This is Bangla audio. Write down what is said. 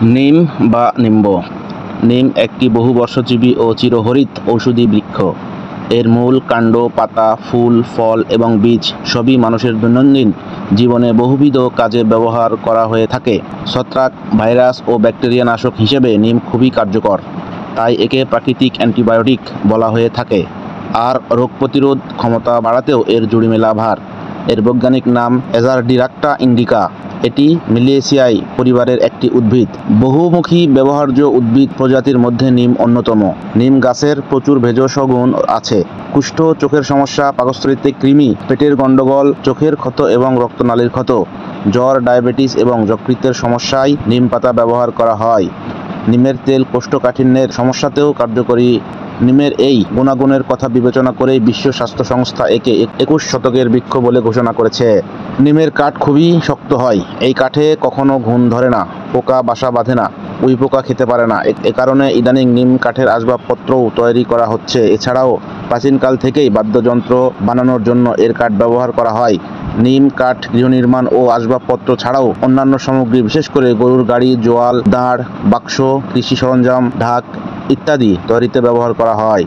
নিম বা নিম্ব। নিম একটি বহুবর্ষজীবী ও চিরহরিৎ ঔষধি বৃক্ষ। এর মূল, কাণ্ড, পাতা, ফুল, ফল এবং বীজ সবই মানুষের দৈনন্দিন জীবনে বহুবিধ কাজে ব্যবহার করা হয়ে থাকে। ছত্রাক, ভাইরাস ও ব্যাকটেরিয়া নাশক হিসেবে নিম খুবই কার্যকর, তাই একে প্রাকৃতিক অ্যান্টিবায়োটিক বলা হয়ে থাকে। আর রোগ প্রতিরোধ ক্ষমতা বাড়াতেও এর জুড়িমেলা ভার। এর বৈজ্ঞানিক নাম অ্যাজাডিরাক্টা ইন্ডিকা। এটি মিলিয়েসিয়াই পরিবারের একটি উদ্ভিদ। বহুমুখী ব্যবহার্য উদ্ভিদ প্রজাতির মধ্যে নিম অন্যতম। নিম গাছের প্রচুর ভেষজ গুণ আছে। কুষ্ঠ, চোখের সমস্যা, পাকস্থলীতে কৃমি, পেটের গণ্ডগোল, চোখের ক্ষত এবং রক্তনালীর ক্ষত, জ্বর, ডায়াবেটিস এবং যকৃতের সমস্যায় নিম পাতা ব্যবহার করা হয়। নিমের তেল কোষ্ঠকাঠিন্যের সমস্যাতেও কার্যকরী। নিমের এই গুণাগুণের কথা বিবেচনা করেই বিশ্ব স্বাস্থ্য সংস্থা একে 21 শতকের বৃক্ষ বলে ঘোষণা করেছে। নিমের কাঠ খুবই শক্ত হয়। এই কাঠে কখনো ঘুণ ধরে না, পোকা বাসা বাঁধে না, উইপোকা খেতে পারে না। এ কারণে ইদানিং নিম কাঠের আসবাবপত্রও তৈরি করা হচ্ছে। এছাড়াও প্রাচীনকাল থেকেই বাদ্যযন্ত্র বানানোর জন্য এর কাঠ ব্যবহার করা হয়। নিম কাঠ গৃহনির্মাণ ও আসবাবপত্র ছাড়াও অন্যান্য সামগ্রী, বিশেষ করে গরুর গাড়ি, জোয়াল, দাঁড়, বাক্স, কৃষি সরঞ্জাম, ঢাক ইত্যাদি তৈরিতে ব্যবহার করা হয়।